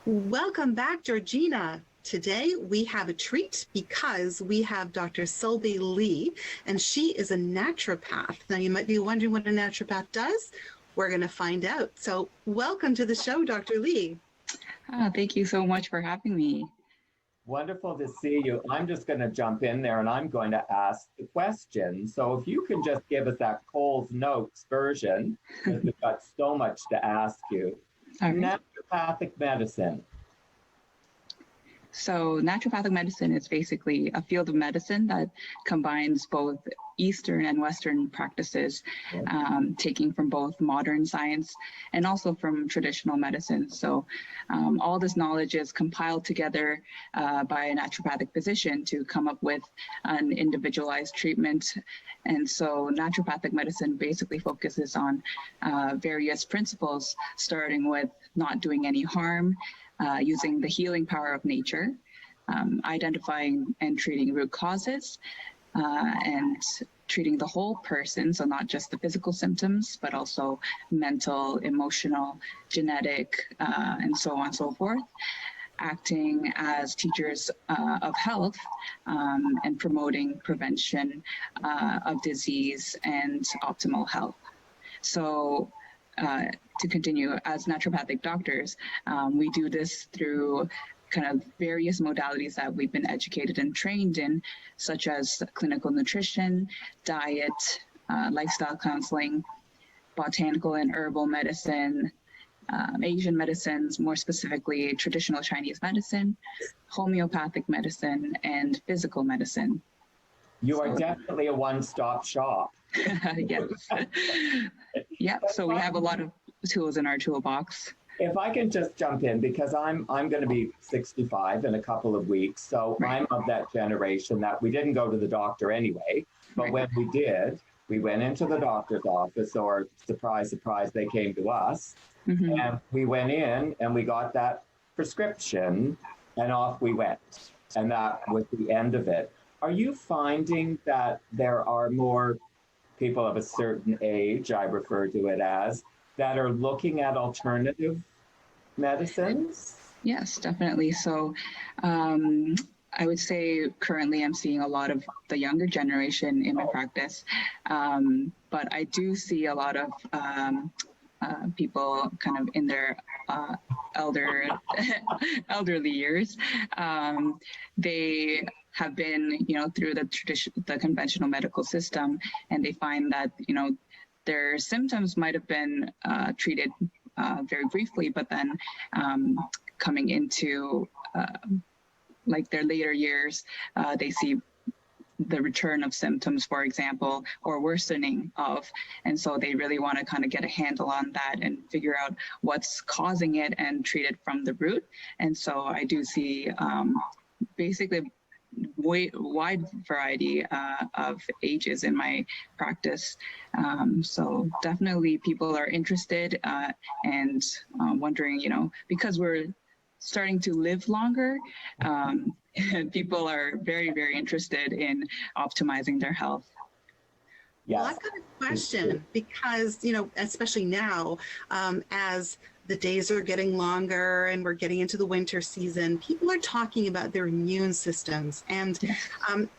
Welcome back, Georgina. Today we have a treat because we have Dr. Seulbe Lee, and she is a naturopath. Now, you might be wondering what a naturopath does. We're going to find out. So welcome to the show, Dr. Lee. Thank you so much for having me. Wonderful to see you. I'm just going to jump in there and I'm going to ask the question. So if you can just give us that Coles Notes version, because we've got so much to ask you. Right. Naturopathic medicine. So naturopathic medicine is basically a field of medicine that combines both Eastern and Western practices, taking from both modern science and also from traditional medicine. So all this knowledge is compiled together by a naturopathic physician to come up with an individualized treatment. And so naturopathic medicine basically focuses on various principles, starting with not doing any harm, using the healing power of nature, identifying and treating root causes, and treating the whole person, so not just the physical symptoms, but also mental, emotional, genetic, and so on and so forth, acting as teachers of health and promoting prevention of disease and optimal health. So to continue, as naturopathic doctors, we do this through kind of various modalities that we've been educated and trained in, such as clinical nutrition, diet, lifestyle counseling, botanical and herbal medicine, Asian medicines, more specifically traditional Chinese medicine, homeopathic medicine, and physical medicine. You are definitely a one-stop shop. Yes. Yeah, so we have a lot of tools in our toolbox. If I can just jump in, because I'm going to be 65 in a couple of weeks, so right. I'm of that generation that we didn't go to the doctor anyway, but right. When we did, we went into the doctor's office, or surprise, surprise, they came to us, and we went in and we got that prescription and off we went. And that was the end of it. Are you finding that there are more people of a certain age, I refer to it as, that are looking at alternative medicines? Yes, definitely. So I would say currently I'm seeing a lot of the younger generation in my practice, but I do see a lot of people kind of in their elderly years. They have been, through the conventional medical system, and they find that, their symptoms might have been treated very briefly, but then coming into like their later years, they see the return of symptoms, for example, or worsening of, and so they really want to kind of get a handle on that and figure out what's causing it and treat it from the root. And so I do see basically wide variety of ages in my practice. So definitely people are interested and wondering, because we're starting to live longer, people are very, very interested in optimizing their health. Yes. Well, I've got a question because, especially now, as the days are getting longer and we're getting into the winter season, people are talking about their immune systems. And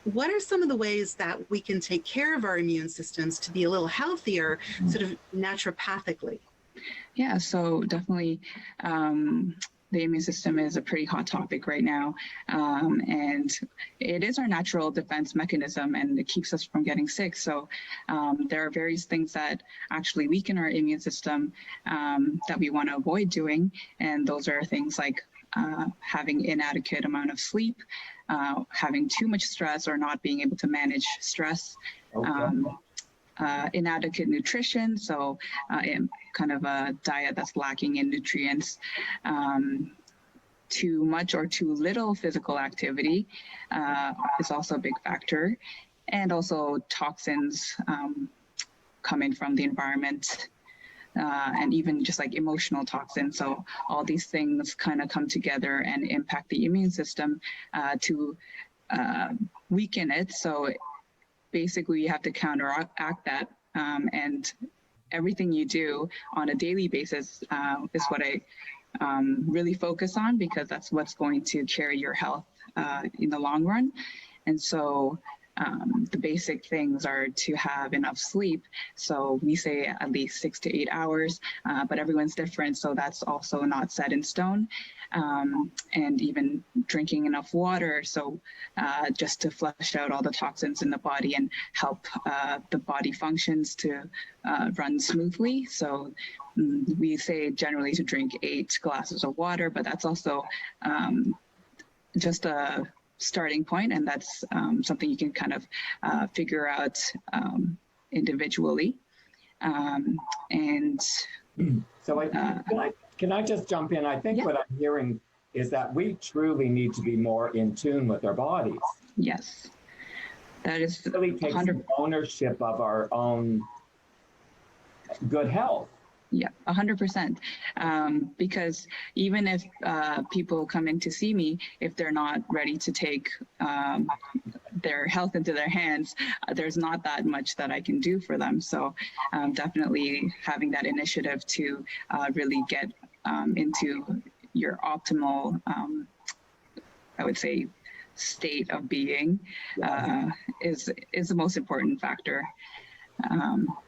what are some of the ways that we can take care of our immune systems to be a little healthier, sort of naturopathically? Yeah, so definitely the immune system is a pretty hot topic right now. And it is our natural defense mechanism, and it keeps us from getting sick. So there are various things that actually weaken our immune system that we want to avoid doing. And those are things like having inadequate amount of sleep, having too much stress or not being able to manage stress, inadequate nutrition, so kind of a diet that's lacking in nutrients, too much or too little physical activity is also a big factor, and also toxins coming from the environment, and even just like emotional toxins. So all these things kind of come together and impact the immune system to weaken it. So basically you have to counteract that, and everything you do on a daily basis is what I really focus on, because that's what's going to carry your health in the long run. And so the basic things are to have enough sleep. So we say at least 6 to 8 hours, but everyone's different. So that's also not set in stone. And even drinking enough water. So just to flush out all the toxins in the body and help the body functions to run smoothly. So we say generally to drink 8 glasses of water, but that's also just a starting point, and that's something you can kind of figure out individually. And so can I just jump in? I think what I'm hearing is that we truly need to be more in tune with our bodies. Yes, that is really takes ownership of our own good health. Yeah, 100%. Because even if people come in to see me, if they're not ready to take their health into their hands, there's not that much that I can do for them. So definitely having that initiative to really get into your optimal, I would say, state of being is the most important factor.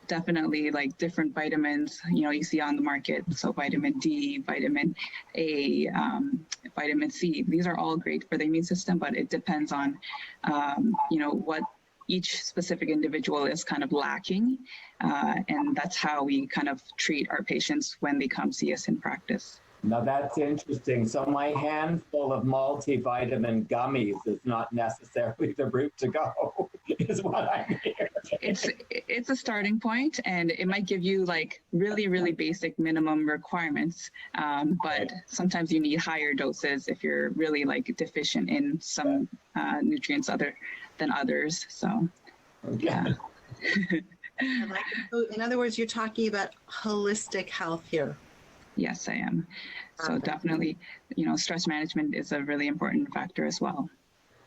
Definitely like different vitamins, you see on the market. So vitamin D, vitamin A, vitamin C, these are all great for the immune system, but it depends on, what each specific individual is kind of lacking. And that's how we kind of treat our patients when they come see us in practice. Now that's interesting. So my handful of multivitamin gummies is not necessarily the route to go, is what I'm hearing. It's a starting point, and it might give you like really, really basic minimum requirements. But sometimes you need higher doses if you're really like deficient in some nutrients other than others. So, yeah. So in other words, you're talking about holistic health here. Yes, I am. So definitely, stress management is a really important factor as well.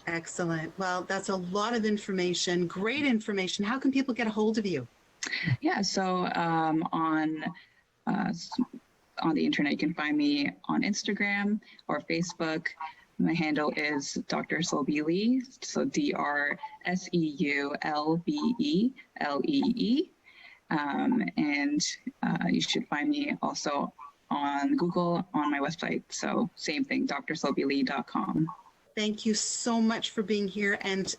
Excellent. Well, that's a lot of information, great information. How can people get a hold of you? Yeah, so on the internet, you can find me on Instagram or Facebook. My handle is Dr. Seulbe Lee, so DrSeulbeLee. And you should find me also on Google, on my website. So same thing, drseulbelee.com. Thank you so much for being here. And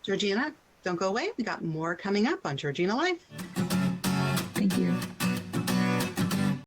Georgina, don't go away. We got more coming up on Georgina Life.